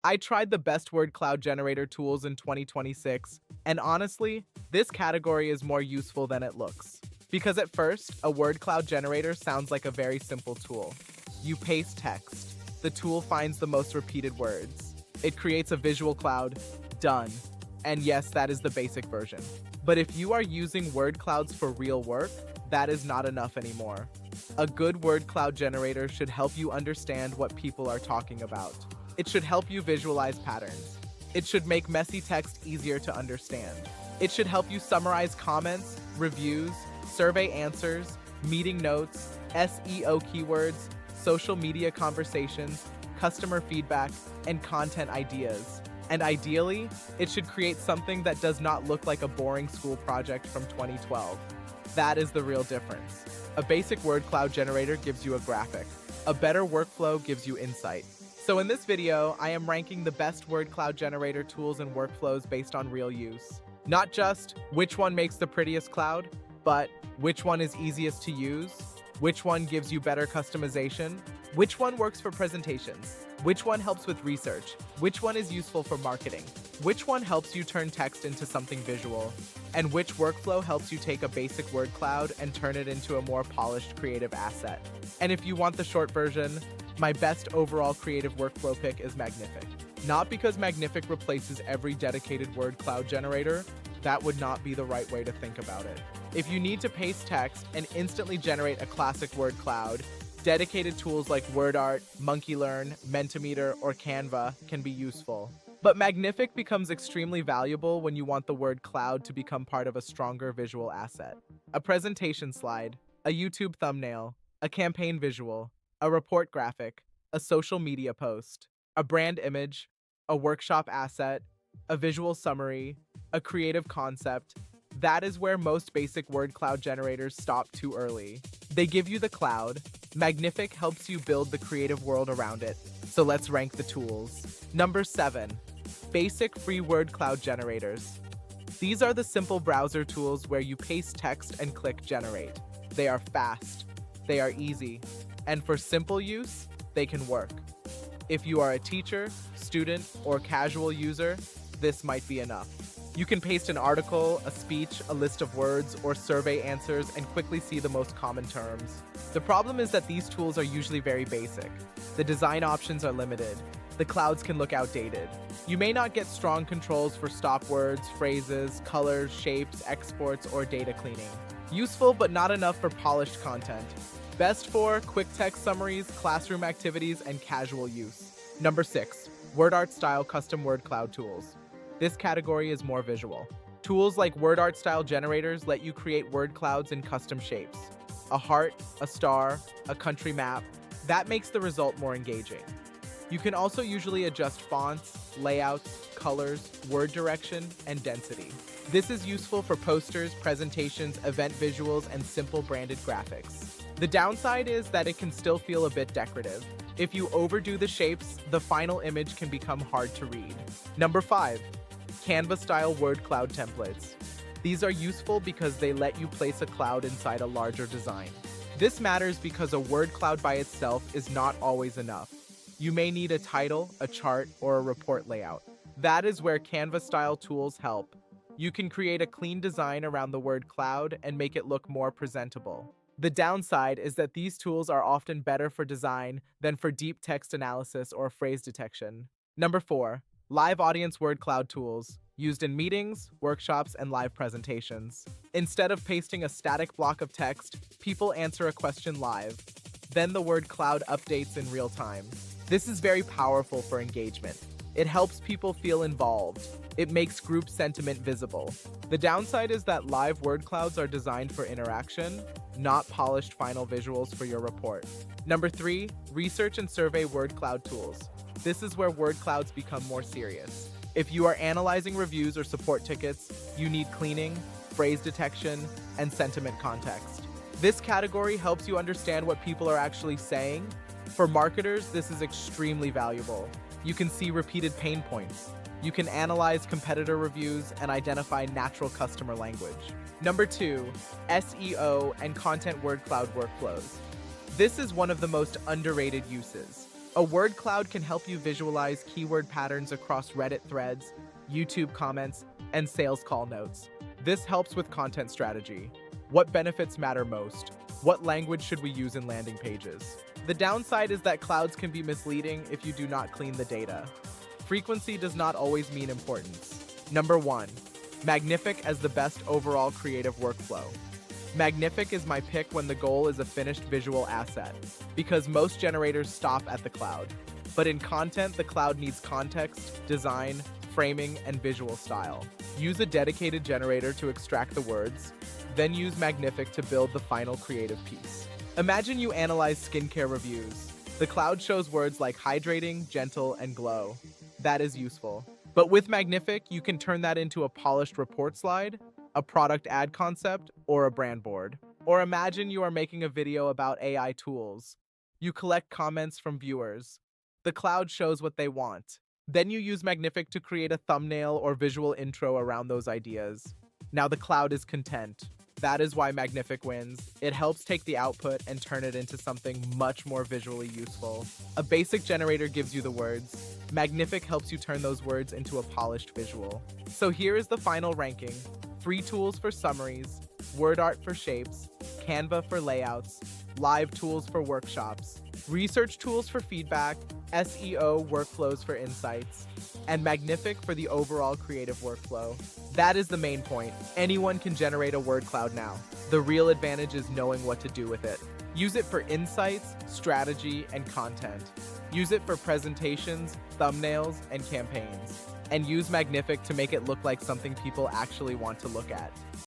I tried the best word cloud generator tools in 2026, and honestly, this category is more useful than it looks. Because at first, a word cloud generator sounds like a very simple tool. You paste text. The tool finds the most repeated words. It creates a visual cloud. Done. And yes, that is the basic version. But if you are using word clouds for real work, that is not enough anymore. A good word cloud generator should help you understand what people are talking about. It should help you visualize patterns. It should make messy text easier to understand. It should help you summarize comments, reviews, survey answers, meeting notes, SEO keywords, social media conversations, customer feedback, and content ideas. And ideally, it should create something that does not look like a boring school project from 2012. That is the real difference. A basic word cloud generator gives you a graphic. A better workflow gives you insight. So in this video, I am ranking the best word cloud generator tools and workflows based on real use. Not just which one makes the prettiest cloud, but which one is easiest to use, which one gives you better customization, which one works for presentations, which one helps with research, which one is useful for marketing, which one helps you turn text into something visual, and which workflow helps you take a basic word cloud and turn it into a more polished creative asset. And if you want the short version, my best overall creative workflow pick is Magnific. Not because Magnific replaces every dedicated word cloud generator, that would not be the right way to think about it. If you need to paste text and instantly generate a classic word cloud, dedicated tools like WordArt, MonkeyLearn, Mentimeter, or Canva can be useful. But Magnific becomes extremely valuable when you want the word cloud to become part of a stronger visual asset. A presentation slide, a YouTube thumbnail, a campaign visual, a report graphic, a social media post, a brand image, a workshop asset, a visual summary, a creative concept. That is where most basic word cloud generators stop too early. They give you the cloud. Magnific helps you build the creative world around it. So let's rank the tools. Number 7. Basic free word cloud generators. These are the simple browser tools where you paste text and click generate. They are fast. They are easy. And for simple use, they can work. If you are a teacher, student, or casual user, this might be enough. You can paste an article, a speech, a list of words, or survey answers and quickly see the most common terms. The problem is that these tools are usually very basic. The design options are limited. The clouds can look outdated. You may not get strong controls for stop words, phrases, colors, shapes, exports, or data cleaning. Useful, but not enough for polished content. Best for quick text summaries, classroom activities, and casual use. Number 6. WordArt style custom word cloud tools. This category is more visual. Tools like WordArt style generators let you create word clouds in custom shapes. A heart, a star, a country map. That makes the result more engaging. You can also usually adjust fonts, layouts, colors, word direction, and density. This is useful for posters, presentations, event visuals, and simple branded graphics. The downside is that it can still feel a bit decorative. If you overdo the shapes, the final image can become hard to read. Number 5. Canva-style word cloud templates. These are useful because they let you place a cloud inside a larger design. This matters because a word cloud by itself is not always enough. You may need a title, a chart, or a report layout. That is where Canva-style tools help. You can create a clean design around the word cloud and make it look more presentable. The downside is that these tools are often better for design than for deep text analysis or phrase detection. Number 4. Live audience word cloud tools, used in meetings, workshops, and live presentations. Instead of pasting a static block of text, people answer a question live. Then the word cloud updates in real time. This is very powerful for engagement. It helps people feel involved. It makes group sentiment visible. The downside is that live word clouds are designed for interaction, not polished final visuals for your report. Number 3. Research and survey word cloud tools. This is where word clouds become more serious. If you are analyzing reviews or support tickets, you need cleaning, phrase detection, and sentiment context. This category helps you understand what people are actually saying. For marketers, this is extremely valuable. You can see repeated pain points. You can analyze competitor reviews and identify natural customer language. Number 2, SEO and content word cloud workflows. This is one of the most underrated uses. A word cloud can help you visualize keyword patterns across Reddit threads, YouTube comments, and sales call notes. This helps with content strategy. What benefits matter most? What language should we use in landing pages? The downside is that clouds can be misleading if you do not clean the data. Frequency does not always mean importance. Number 1. Magnific as the best overall creative workflow. Magnific is my pick when the goal is a finished visual asset, because most generators stop at the cloud. But in content, the cloud needs context, design, framing, and visual style. Use a dedicated generator to extract the words, then use Magnific to build the final creative piece. Imagine you analyze skincare reviews. The cloud shows words like hydrating, gentle, and glow. That is useful. But with Magnific, you can turn that into a polished report slide, a product ad concept, or a brand board. Or imagine you are making a video about AI tools. You collect comments from viewers. The cloud shows what they want. Then you use Magnific to create a thumbnail or visual intro around those ideas. Now the cloud is content. That is why Magnific wins. It helps take the output and turn it into something much more visually useful. A basic generator gives you the words. Magnific helps you turn those words into a polished visual. So here is the final ranking. Free tools for summaries, word art for shapes, Canva for layouts, live tools for workshops, research tools for feedback, SEO workflows for insights, and Magnific for the overall creative workflow. That is the main point. Anyone can generate a word cloud now. The real advantage is knowing what to do with it. Use it for insights, strategy, and content. Use it for presentations, thumbnails, and campaigns. And use Magnific to make it look like something people actually want to look at.